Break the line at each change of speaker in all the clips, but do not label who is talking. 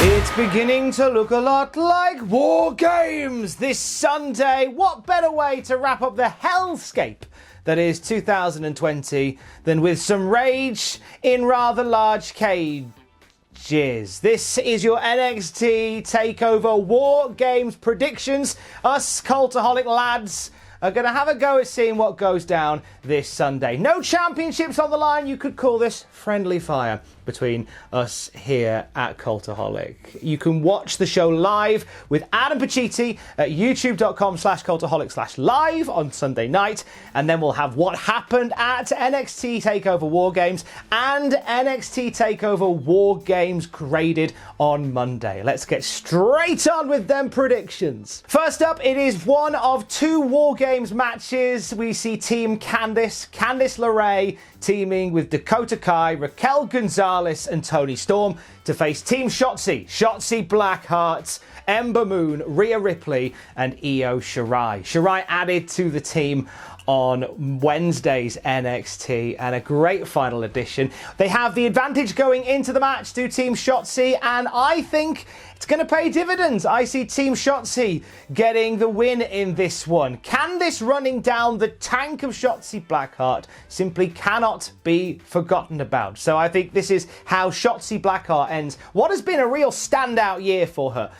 It's beginning to look a lot like WarGames this Sunday. What better way to wrap up the hellscape that is 2020 than with some rage in rather large cages? This is your NXT TakeOver WarGames predictions. Us Cultaholic lads are going to have a go at seeing what goes down this Sunday. No championships on the line. You could call this friendly fire between us here at Cultaholic. You can watch the show live with Adam Pacitti at youtube.com/cultaholic/live on Sunday night. And then we'll have what happened at NXT TakeOver WarGames and NXT TakeOver WarGames graded on Monday. Let's get straight on with them predictions. First up, it is one of two WarGames matches. We see Team Candice LeRae teaming with Dakota Kai, Raquel Gonzalez and Toni Storm to face Team Shotzi Blackheart, Ember Moon, Rhea Ripley and Io Shirai. Shirai added to the team on Wednesday's NXT and a great final edition. They have the advantage going into the match to Team Shotzi, and I think it's going to pay dividends. I see Team Shotzi getting the win in this one. Candice running down the tank of Shotzi Blackheart simply cannot be forgotten about. So I think this is how Shotzi Blackheart ends what has been a real standout year for her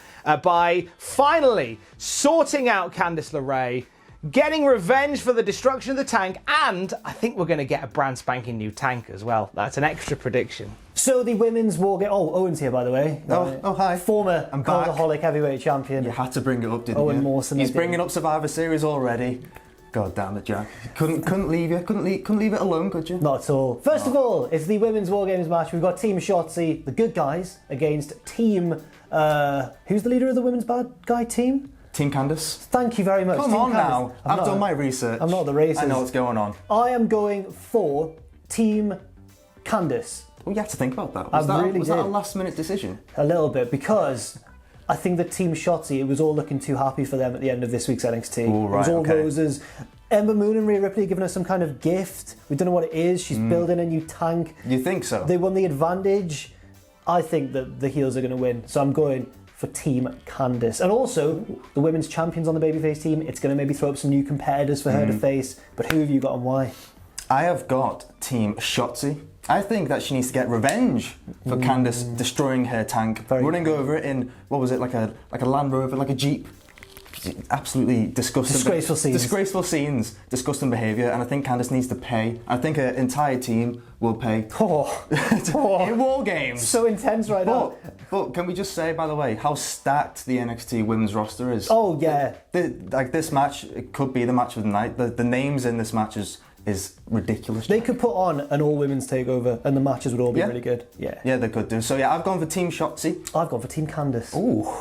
by finally sorting out Candice LeRae, getting revenge for the destruction of the tank, and I think we're going to get a brand spanking new tank as well. That's an extra prediction.
So the women's WarGames... Oh, Owen's here, by the way.
Oh, hi.
Former Cultaholic heavyweight champion.
You had to bring it up, didn't
Owen
you?
Mawson.
He's bringing up Survivor Series already. God damn it, Jack. Couldn't leave you. Couldn't leave it alone, could you?
Not at all. First of all, it's the women's WarGames match. We've got Team Shotzi, the good guys, against Team... who's the leader of the women's bad guy team?
Team Candice.
Thank you very much.
Come
Team
on
Candice.
now. I've done my research.
I'm not the racist.
I know what's going on.
I am going for Team Candice.
Well, you had to think about that.
Was that
a last minute decision?
A little bit, because I think that Team Shotzi, it was all looking too happy for them at the end of this week's NXT.
Ooh, right,
it was all
okay.
roses. Ember Moon and Rhea Ripley giving us some kind of gift. We don't know what it is. She's building a new tank.
You think so?
They won the advantage. I think that the heels are going to win. So I'm going for Team Candice. And also, the women's champions on the babyface team, it's going to maybe throw up some new competitors for her to face. But who have you got and why?
I have got Team Shotzi. I think that she needs to get revenge for Candice destroying her tank, running over it in, what was it, like a Land Rover, like a Jeep. Absolutely disgusting.
Disgraceful scenes.
Disgraceful scenes, disgusting behaviour, and I think Candice needs to pay. I think her entire team will pay. In WarGames.
So intense right now.
But can we just say, by the way, how stacked the NXT women's roster is?
Oh, yeah.
Like this match, it could be the match of the night. The names in this match is ridiculous.
They could put on an all-women's takeover and the matches would all be really good. Yeah,
they could do. So yeah, I've gone for Team Shotzi.
I've gone for Team Candice.
Ooh.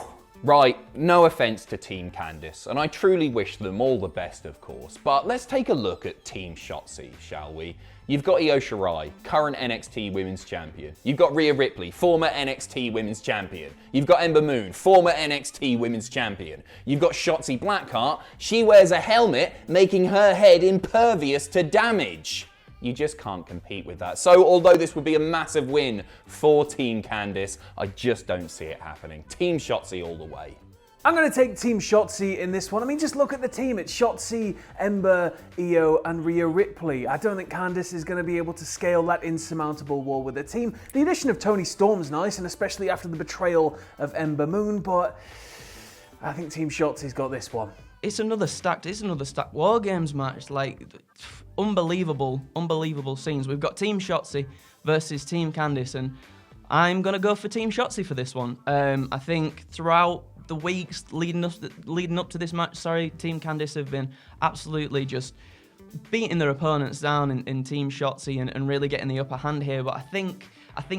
Right, no offence to Team Candice, and I truly wish them all the best, of course, but let's take a look at Team Shotzi, shall we? You've got Io Shirai, current NXT Women's Champion. You've got Rhea Ripley, former NXT Women's Champion. You've got Ember Moon, former NXT Women's Champion. You've got Shotzi Blackheart. She wears a helmet, making her head impervious to damage. You just can't compete with that. So although this would be a massive win for Team Candice, I just don't see it happening. Team Shotzi all the way.
I'm going to take Team Shotzi in this one. I mean, just look at the team. It's Shotzi, Ember, Io, and Rhea Ripley. I don't think Candice is going to be able to scale that insurmountable wall with the team. The addition of Toni Storm's nice, and especially after the betrayal of Ember Moon, but I think Team Shotzi's got this one.
It's another stacked WarGames match. Like, unbelievable scenes. We've got Team Shotzi versus Team Candice, and I'm gonna go for Team Shotzi for this one. I think throughout the weeks leading up to this match, Team Candice have been absolutely just beating their opponents down in Team Shotzi and really getting the upper hand here. But I think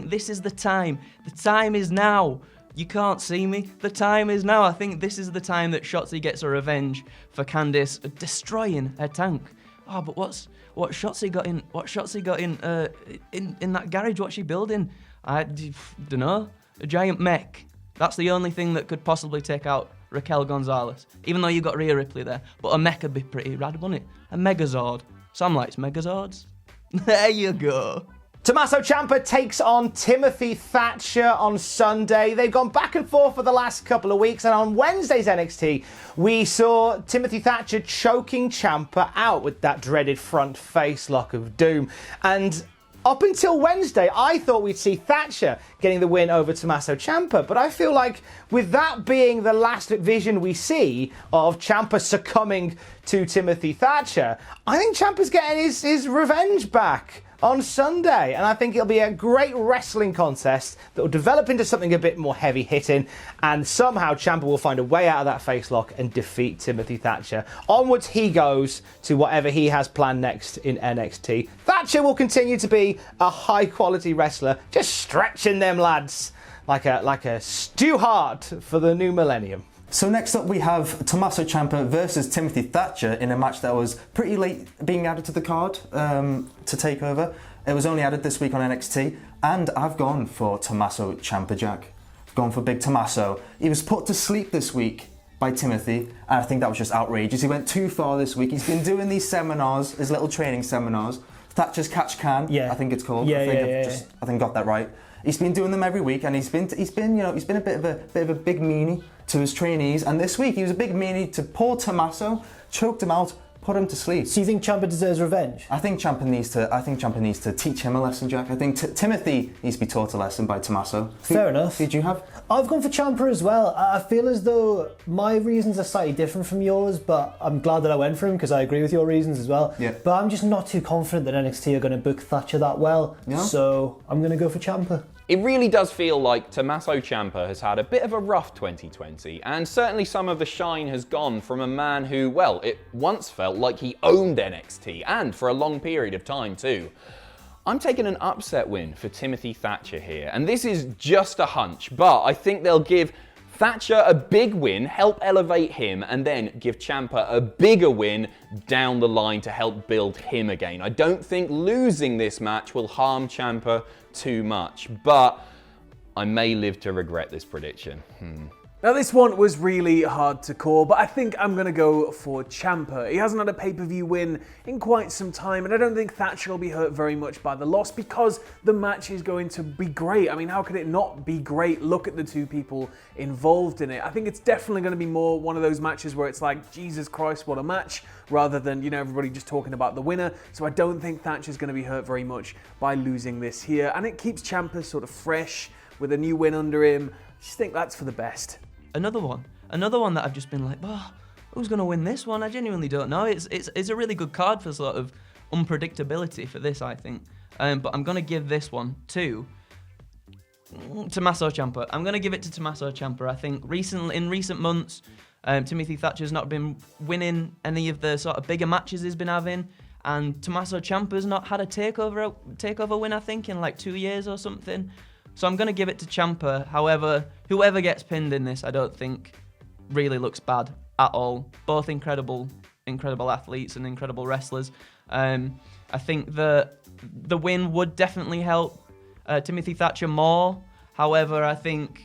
this is the time. The time is now. You can't see me. The time is now. I think this is the time that Shotzi gets a revenge for Candice destroying her tank. Oh, but what Shotzi got in? What Shotzi got in that garage? What's she building? I don't know. A giant mech. That's the only thing that could possibly take out Raquel Gonzalez. Even though you got Rhea Ripley there, but a mech would be pretty rad, wouldn't it? A Megazord. Sam likes Megazords. There you go.
Tommaso Ciampa takes on Timothy Thatcher on Sunday. They've gone back and forth for the last couple of weeks, and on Wednesday's NXT, we saw Timothy Thatcher choking Ciampa out with that dreaded front face lock of doom. And up until Wednesday, I thought we'd see Thatcher getting the win over Tommaso Ciampa, but I feel like with that being the last vision we see of Ciampa succumbing to Timothy Thatcher, I think Ciampa's getting his revenge back on Sunday, and I think it'll be a great wrestling contest that will develop into something a bit more heavy hitting, and somehow Ciampa will find a way out of that face lock and defeat Timothy Thatcher. Onwards he goes to whatever he has planned next in NXT. Thatcher will continue to be a high quality wrestler, just stretching them lads like a Stu Hart for the new millennium.
So next up we have Tommaso Ciampa versus Timothy Thatcher in a match that was pretty late being added to the card to TakeOver. It was only added this week on NXT, and I've gone for Tommaso Ciampa, Jack. I've gone for Big Tommaso. He was put to sleep this week by Timothy, and I think that was just outrageous. He went too far this week. He's been doing these seminars, his little training seminars. Thatcher's Catch Can, I think it's called. I think got that right. He's been doing them every week, and he's been a bit of a big meanie to his trainees. And this week he was a big meanie to poor Tommaso, choked him out, put him to sleep.
So you think Ciampa deserves revenge?
I think Ciampa needs to teach him a lesson, Jack. I think Timothy needs to be taught a lesson by Tommaso.
Fair enough.
Who did you have?
I've gone for Ciampa as well. I feel as though my reasons are slightly different from yours, but I'm glad that I went for him because I agree with your reasons as well.
Yeah.
But I'm just not too confident that NXT are going to book Thatcher that well.
Yeah.
So I'm going to go for Ciampa.
It really does feel like Tommaso Ciampa has had a bit of a rough 2020, and certainly some of the shine has gone from a man who, well, it once felt like he owned NXT, and for a long period of time too. I'm taking an upset win for Timothy Thatcher here, and this is just a hunch, but I think they'll give Thatcher a big win, help elevate him, and then give Ciampa a bigger win down the line to help build him again. I don't think losing this match will harm Ciampa too much, but I may live to regret this prediction.
Now this one was really hard to call, but I think I'm going to go for Ciampa. He hasn't had a pay-per-view win in quite some time, and I don't think Thatcher will be hurt very much by the loss because the match is going to be great. I mean, how could it not be great? Look at the two people involved in it. I think it's definitely going to be more one of those matches where it's like, Jesus Christ, what a match, rather than, everybody just talking about the winner. So I don't think Thatcher's going to be hurt very much by losing this here, and it keeps Ciampa sort of fresh with a new win under him. I just think that's for the best.
Another one that I've just been like, who's going to win this one? I genuinely don't know. It's a really good card for sort of unpredictability for this, I think. But I'm going to give this one to Tommaso Ciampa. I'm going to give it to Tommaso Ciampa. I think in recent months, Timothy Thatcher's not been winning any of the sort of bigger matches he's been having, and Tommaso Ciampa's not had a takeover win, I think, in like 2 years or something. So I'm going to give it to Ciampa. However, whoever gets pinned in this, I don't think really looks bad at all. Both incredible athletes and incredible wrestlers. I think the win would definitely help Timothy Thatcher more. However, I think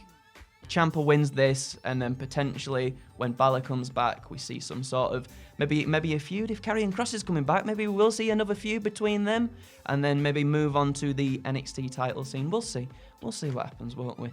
Ciampa wins this, and then potentially when Balor comes back, we see some sort of maybe a feud. If Karrion Kross is coming back, maybe we'll see another feud between them, and then maybe move on to the NXT title scene. We'll see what happens, won't we?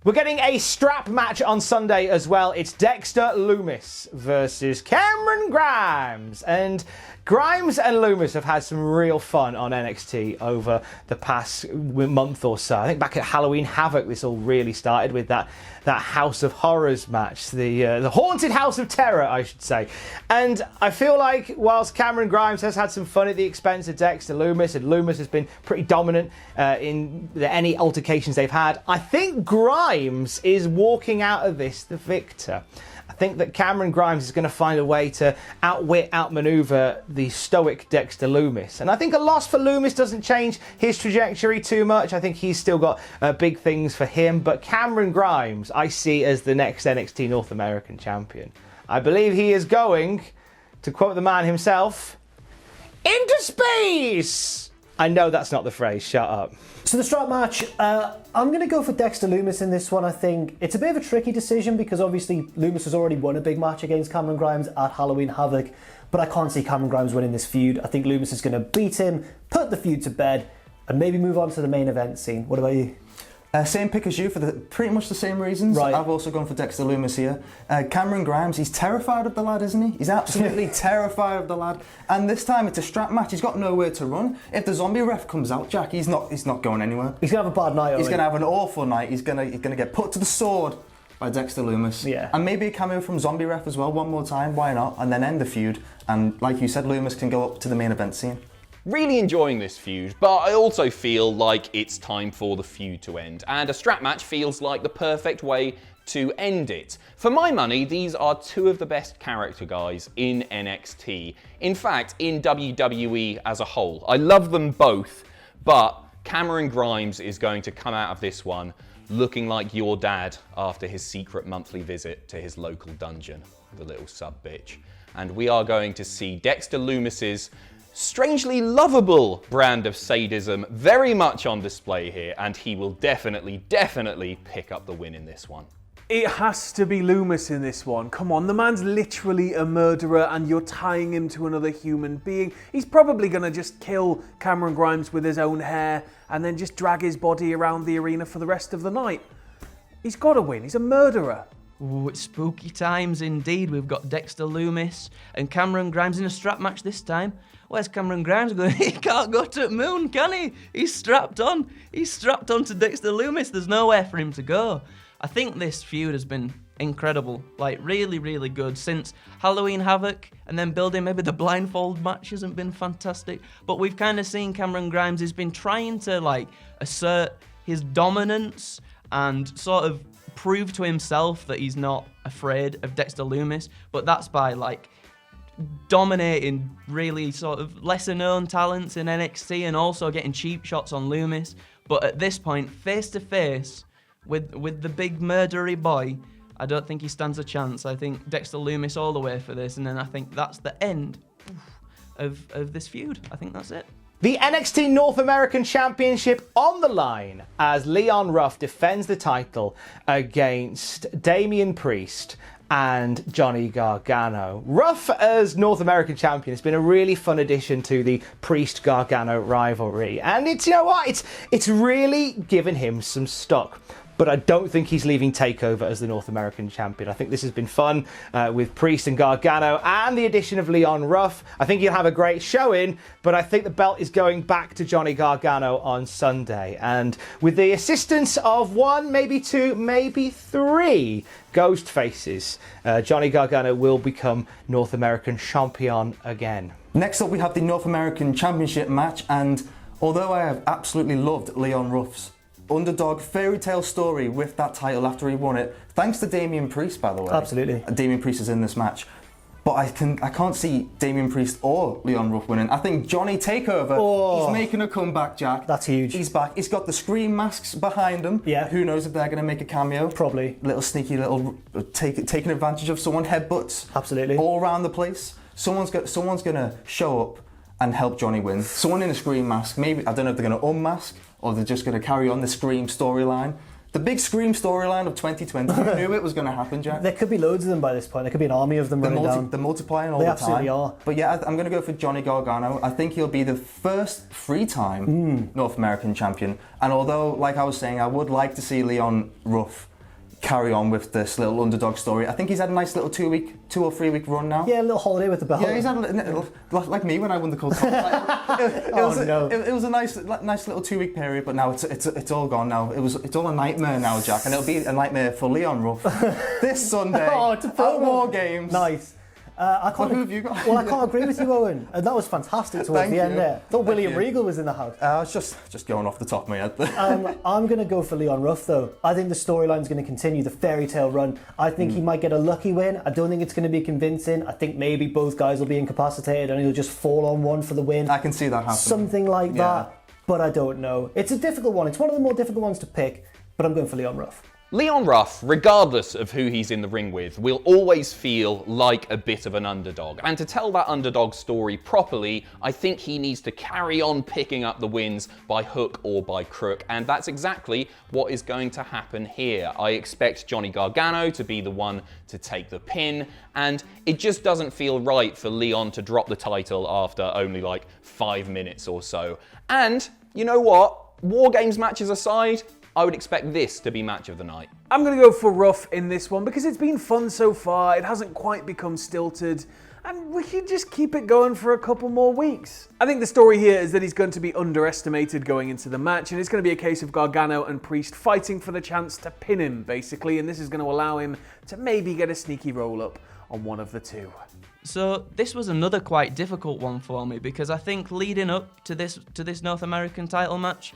We're getting a strap match on Sunday as well. It's Dexter Lumis versus Cameron Grimes. And Grimes and Loomis have had some real fun on NXT over the past month or so. I think back at Halloween Havoc, this all really started with that House of Horrors match, the Haunted House of Terror, I should say. And I feel like whilst Cameron Grimes has had some fun at the expense of Dexter Lumis, and Loomis has been pretty dominant in any altercations they've had, I think Grimes is walking out of this the victor. I think that Cameron Grimes is going to find a way to outmaneuver the stoic Dexter Lumis. And I think a loss for Loomis doesn't change his trajectory too much. I think he's still got big things for him. But Cameron Grimes, I see as the next NXT North American champion. I believe he is going, to quote the man himself, into space! I know that's not the phrase, shut up.
So the strap match, I'm going to go for Dexter Lumis in this one. I think it's a bit of a tricky decision because obviously Loomis has already won a big match against Cameron Grimes at Halloween Havoc, but I can't see Cameron Grimes winning this feud. I think Loomis is going to beat him, put the feud to bed, and maybe move on to the main event scene. What about you?
Same pick as you for pretty much the same reasons.
Right.
I've also gone for Dexter Lumis here. Cameron Grimes, he's terrified of the lad, isn't he? He's absolutely terrified of the lad. And this time it's a strap match. He's got nowhere to run. If the zombie ref comes out, Jack, he's not going anywhere.
He's gonna have a bad night.
He's
Owen.
gonna have an awful night. He's gonna get put to the sword by Dexter Lumis.
Yeah.
And maybe a cameo from Zombie Ref as well, one more time. Why not? And then end the feud. And like you said, Lumis can go up to the main event scene.
Really enjoying this feud, but I also feel like it's time for the feud to end, and a strap match feels like the perfect way to end it. For my money, these are two of the best character guys in NXT. In fact, in WWE as a whole. I love them both, but Cameron Grimes is going to come out of this one looking like your dad after his secret monthly visit to his local dungeon, the little sub-bitch. And we are going to see Dexter Lumis's strangely lovable brand of sadism very much on display here, and he will definitely pick up the win in this one.
It has to be Loomis in this one. Come on, the man's literally a murderer and you're tying him to another human being. He's probably going to just kill Cameron Grimes with his own hair and then just drag his body around the arena for the rest of the night. He's got to win. He's a murderer.
Ooh, it's spooky times indeed. We've got Dexter Lumis and Cameron Grimes in a strap match this time. Where's Cameron Grimes going? He can't go to the moon, can he? He's strapped on. He's strapped on to Dexter Lumis. There's nowhere for him to go. I think this feud has been incredible. Like, really, really good since Halloween Havoc, and then building maybe the blindfold match hasn't been fantastic. But we've kind of seen Cameron Grimes has been trying to, like, assert his dominance and sort of prove to himself that he's not afraid of Dexter Lumis. But that's by, like, dominating really sort of lesser known talents in NXT and also getting cheap shots on Lumis. But at this point, face to face with the big murdery boy, I don't think he stands a chance. I think Dexter Lumis all the way for this, and then I think that's the end of this feud. I think that's it.
The NXT North American Championship on the line as Leon Ruff defends the title against Damian Priest and Johnny Gargano. Ruff as North American champion has been a really fun addition to the Priest-Gargano rivalry, and it's, you know what, it's really given him some stock. But I don't think he's leaving TakeOver as the North American champion. I think this has been fun with Priest and Gargano and the addition of Leon Ruff. I think he'll have a great showing, but I think the belt is going back to Johnny Gargano on Sunday. And with the assistance of one, maybe two, maybe three ghost faces, Johnny Gargano will become North American champion again.
Next up, we have the North American Championship match, and although I have absolutely loved Leon Ruff's underdog fairy tale story with that title after he won it, thanks to Damian Priest, by the way.
Absolutely.
Damian Priest is in this match. But I can't see Damian Priest or Leon Ruff winning. I think Johnny TakeOver, he's making a comeback, Jack.
That's huge.
He's back. He's got the Scream masks behind him.
Yeah.
Who knows if they're going to make a cameo?
Probably.
Little sneaky little taking advantage of someone, headbutts.
Absolutely.
All around the place. Someone's going to show up and help Johnny win. Someone in a Scream mask. Maybe, I don't know if they're going to unmask or they're just going to carry on the Scream storyline. The big Scream storyline of 2020. You knew it was going to happen, Jack.
There could be loads of them by this point. There could be an army of them running down.
They're multiplying all the time.
They absolutely are.
But yeah, I'm going to go for Johnny Gargano. I think he'll be the first three-time North American champion. And although, like I was saying, I would like to see Leon Ruff carry on with this little underdog story. I think he's had a nice little 2 or 3 week run now.
Yeah, a little holiday with the belt.
Yeah, he's had like me when I won the Cultaholic. It was a nice little 2 week period, but now it's all gone now. It's all a nightmare now, Jack, and it'll be a nightmare for Leon Ruff this Sunday at WarGames.
Nice.
Who have you got?
Well, I can't agree with you, Owen. And that was fantastic towards the end there. I thought William Regal was in the house.
I was just going off the top of my head.
I'm going to go for Leon Ruff, though. I think the storyline's going to continue, the fairy tale run. I think he might get a lucky win. I don't think it's going to be convincing. I think maybe both guys will be incapacitated and he'll just fall on one for the win.
I can see that happening.
Something like that. But I don't know. It's a difficult one. It's one of the more difficult ones to pick, but I'm going for Leon Ruff.
Leon Ruff, regardless of who he's in the ring with, will always feel like a bit of an underdog. And to tell that underdog story properly, I think he needs to carry on picking up the wins by hook or by crook. And that's exactly what is going to happen here. I expect Johnny Gargano to be the one to take the pin. And it just doesn't feel right for Leon to drop the title after only like 5 minutes or so. And You know what? WarGames matches aside, I would expect this to be match of the night.
I'm going to go for Ruff in this one because it's been fun so far. It hasn't quite become stilted. And we can just keep it going for a couple more weeks. I think the story here is that he's going to be underestimated going into the match, and it's going to be a case of Gargano and Priest fighting for the chance to pin him, basically, and this is going to allow him to maybe get a sneaky roll-up on one of the two.
So this was another quite difficult one for me because I think leading up to this North American title match,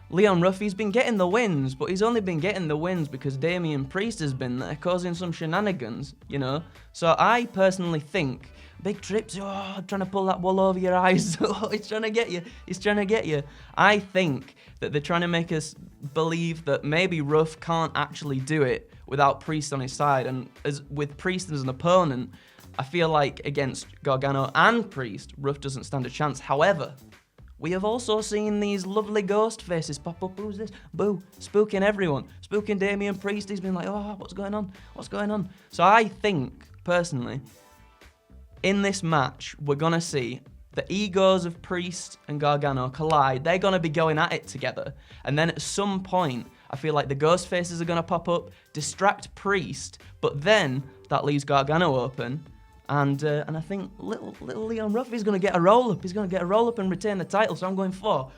Leon Ruff, he's been getting the wins, but he's only been getting the wins because Damian Priest has been there causing some shenanigans, you know? So I personally think big trips, trying to pull that wool over your eyes, he's trying to get you, he's trying to get you. I think that they're trying to make us believe that maybe Ruff can't actually do it without Priest on his side, and as with Priest as an opponent, I feel like against Gargano and Priest, Ruff doesn't stand a chance. However, we have also seen these lovely ghost faces pop up. Who's this? Boo. Spooking everyone. Spooking Damian Priest. He's been like, oh, what's going on? What's going on? So I think, personally, in this match, we're going to see the egos of Priest and Gargano collide. They're going to be going at it together. And then at some point, I feel like the ghost faces are going to pop up, distract Priest, but then that leaves Gargano open. And I think little Leon Ruff is going to get a roll-up. He's going to get a roll-up and retain the title. So I'm going for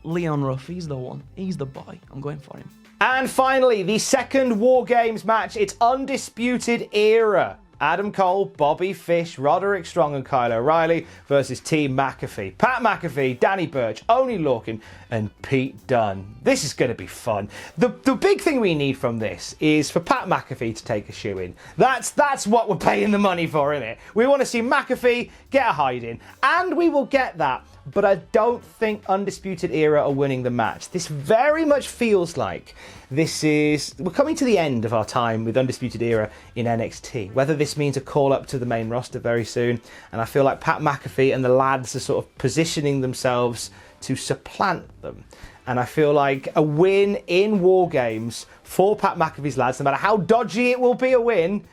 Leon Ruff. He's the one. He's the boy. I'm going for him.
And finally, the second WarGames match. It's Undisputed Era. Adam Cole, Bobby Fish, Roderick Strong and Kyle O'Reilly versus Team McAfee. Pat McAfee, Danny Burch, Oney Lorcan and Pete Dunne. This is going to be fun. The big thing we need from this is for Pat McAfee to take a shoe in. That's what we're paying the money for, isn't it? We want to see McAfee get a hide-in, and we will get that. But I don't think Undisputed Era are winning the match. This very much feels like we're coming to the end of our time with Undisputed Era in NXT. Whether this means a call up to the main roster very soon, and I feel like Pat McAfee and the lads are sort of positioning themselves to supplant them. And I feel like a win in WarGames for Pat McAfee's lads, no matter how dodgy it will be a win,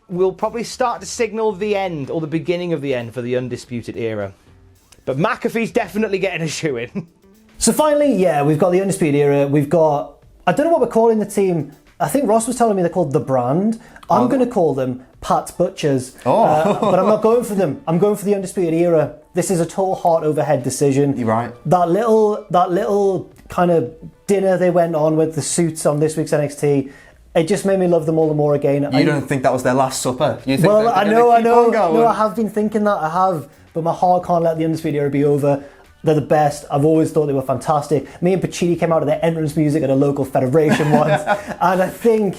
will probably start to signal the end or the beginning of the end for the Undisputed Era. But McAfee's definitely getting a shoe in.
So finally, yeah, we've got the Undisputed Era. We've got, I don't know what we're calling the team. I think Ross was telling me they're called The Brand. I'm going to call them Pat's Butchers. But I'm not going for them. I'm going for the Undisputed Era. This is a total heart over head decision.
You're right.
That little kind of dinner they went on with the suits on this week's NXT, it just made me love them all the more again.
You don't think that was their last supper? You think
I know.
No,
I have been thinking that. I have. But my heart can't let the Undisputed Era be over. They're the best. I've always thought they were fantastic. Me and Pacitti came out of their entrance music at a local federation once. And I think,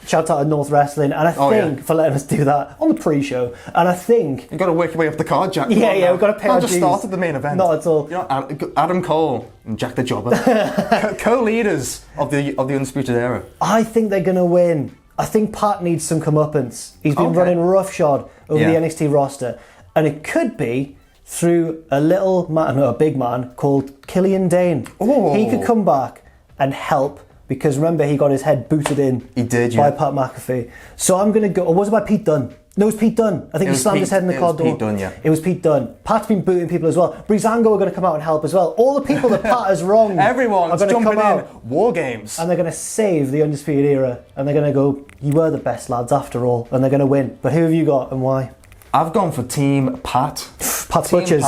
shout out to North Wrestling, and I think for letting us do that on the pre-show. And I think...
You've got to work your way up the card, Jack.
Yeah, we've got to pay our dues.
Not just started the main event.
Not at all.
You know, Adam Cole and Jack the Jobber, co-leaders of the Undisputed Era.
I think they're going to win. I think Pat needs some comeuppance. He's been running roughshod over the NXT roster. And it could be through a big man called Killian Dane.
Oh.
He could come back and help because remember he got his head booted in by Pat McAfee. So I'm going to go, or was it by Pete Dunne? No, it was Pete Dunne. I think he slammed his head in the car door.
It was Pete Dunne, yeah.
It was Pete Dunne. Pat's been booting people as well. Breezango are going to come out and help as well. All the people that Pat has wronged
Everyone's
are going to
jumping
come
in.
out.
WarGames.
And they're going to save the Undisputed Era. And they're going to go, you were the best lads after all. And they're going to win. But who have you got and why?
I've gone for Team Pat.
Pat's Butchers.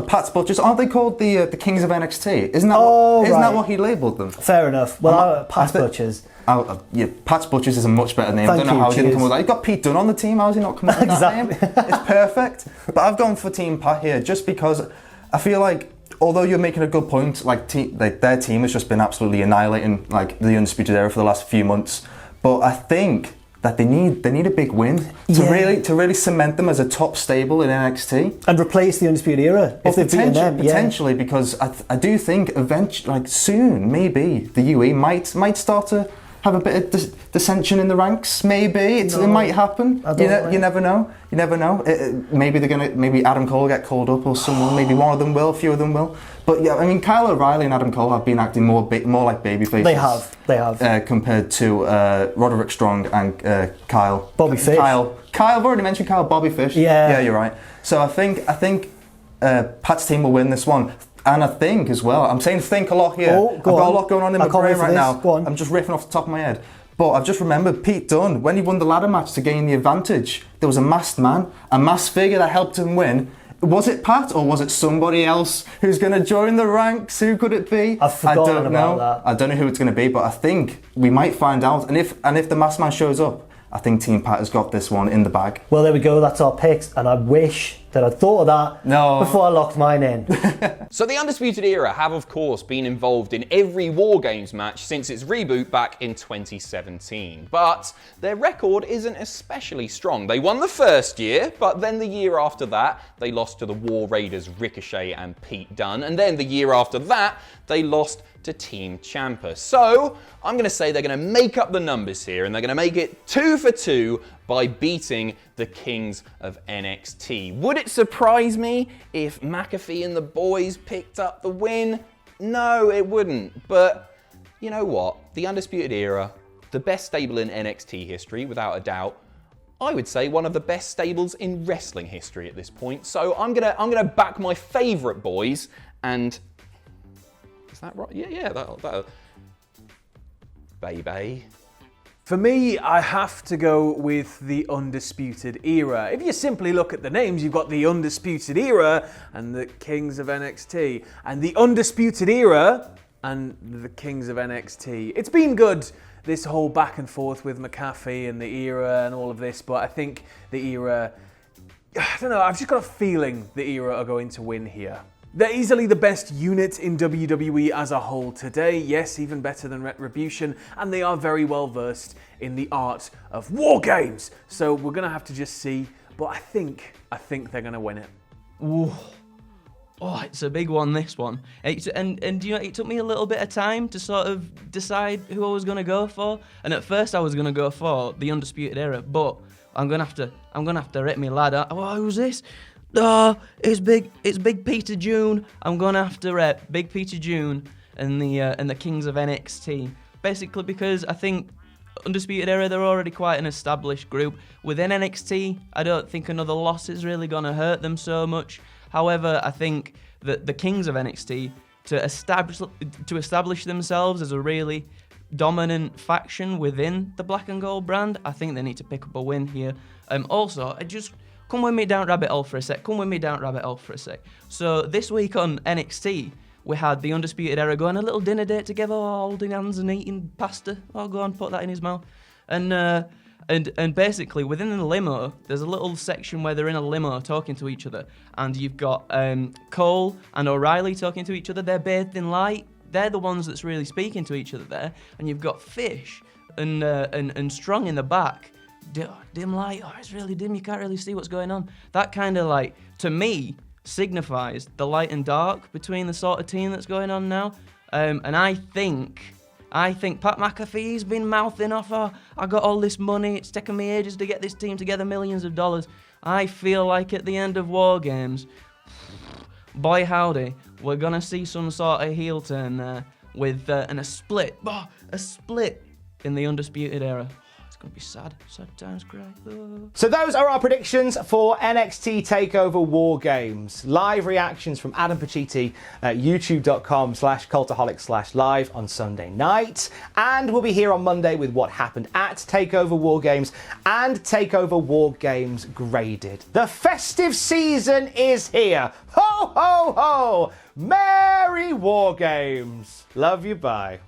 Pat's Butchers. Aren't they called the Kings of NXT? Isn't that what he labelled them?
Fair enough. Well, Pat's Butchers.
Pat's Butchers is a much better name. I don't know how he didn't come with that. You've got Pete Dunne on the team. How has he not come up with that name? It's perfect. But I've gone for Team Pat here just because I feel like, although you're making a good point, like their team has just been absolutely annihilating like the Undisputed Era for the last few months. But I think that they need a big win to really cement them as a top stable in NXT
and replace the Undisputed Era if they've beaten them.
Potentially, because I do think eventually, like soon, maybe the UE might start to have a bit of dissension in the ranks. Maybe it might happen. You never know. You never know. Maybe Adam Cole will get called up or someone. Maybe one of them will. A few of them will. But yeah, I mean, Kyle O'Reilly and Adam Cole have been acting more like babyfaces.
They have. Compared
to Roderick Strong and Kyle.
Bobby Fish.
Kyle, I've already mentioned Kyle. Bobby Fish.
Yeah,
you're right. So I think Pat's team will win this one. And I think as well, I'm saying think a lot here. I've got a lot going on in my brain right now. I'm just riffing off the top of my head. But I've just remembered Pete Dunne, when he won the ladder match to gain the advantage, there was a masked man, a masked figure that helped him win. Was it Pat or was it somebody else who's going to join the ranks? Who could it be?
I've forgotten about that.
I don't know who it's going to be, but I think we might find out. And if the masked man shows up, I think Team Pat has got this one in the bag.
Well, there we go. That's our picks. And I wish that I'd thought of that before I locked mine in.
So the Undisputed Era have, of course, been involved in every WarGames match since its reboot back in 2017. But their record isn't especially strong. They won the first year, but then the year after that, they lost to the War Raiders Ricochet and Pete Dunne. And then the year after that, they lost to Team Ciampa. So I'm going to say they're going to make up the numbers here, and they're going to make it 2 for 2 by beating the Kings of NXT. Would it surprise me if McAfee and the boys picked up the win? No, it wouldn't. But you know what? The Undisputed Era, the best stable in NXT history, without a doubt. I would say one of the best stables in wrestling history at this point. So I'm gonna back my favourite boys, and is that right? Yeah, that baby.
For me, I have to go with the Undisputed Era. If you simply look at the names, you've got the Undisputed Era and the Kings of NXT. And the Undisputed Era and the Kings of NXT. It's been good, this whole back and forth with McAfee and the Era and all of this, but I think the Era, I don't know, I've just got a feeling the Era are going to win here. They're easily the best unit in WWE as a whole today, yes, even better than Retribution, and they are very well versed in the art of WarGames. So we're going to have to just see, but I think they're going to win it.
Ooh. Oh, it's a big one, this one. And you know, it took me a little bit of time to sort of decide who I was going to go for. And at first I was going to go for the Undisputed Era, but I'm going to have to rip me ladder. Oh, who's this? Oh, it's Big Peter June. I'm gonna have to rep Big Peter June and the Kings of NXT. Basically because I think Undisputed Era, they're already quite an established group. Within NXT, I don't think another loss is really gonna hurt them so much. However, I think that the Kings of NXT, to establish themselves as a really dominant faction within the Black and Gold brand, I think they need to pick up a win here. Also, come with me down rabbit hole for a sec. So this week on NXT, we had the Undisputed Era going on a little dinner date together, holding hands and eating pasta. Oh, go on, put that in his mouth. And basically, within the limo, there's a little section where they're in a limo talking to each other. And you've got Cole and O'Reilly talking to each other. They're bathed in light. They're the ones that's really speaking to each other there. And you've got Fish and Strong in the back. Dim light, oh, it's really dim, you can't really see what's going on. That kind of like, to me, signifies the light and dark between the sort of team that's going on now. And I think Pat McAfee's been mouthing off, oh, I got all this money, it's taken me ages to get this team together, millions of dollars. I feel like at the end of WarGames, boy howdy, we're gonna see some sort of heel turn there with a split in the Undisputed Era. Gonna be sad times cry.
So those are our predictions for NXT TakeOver WarGames. Live reactions from Adam Pacitti at youtube.com/cultaholic/live on Sunday night. And we'll be here on Monday with what happened at TakeOver WarGames and TakeOver WarGames graded. The festive season is here. Ho, ho, ho! Merry WarGames. Love you, bye.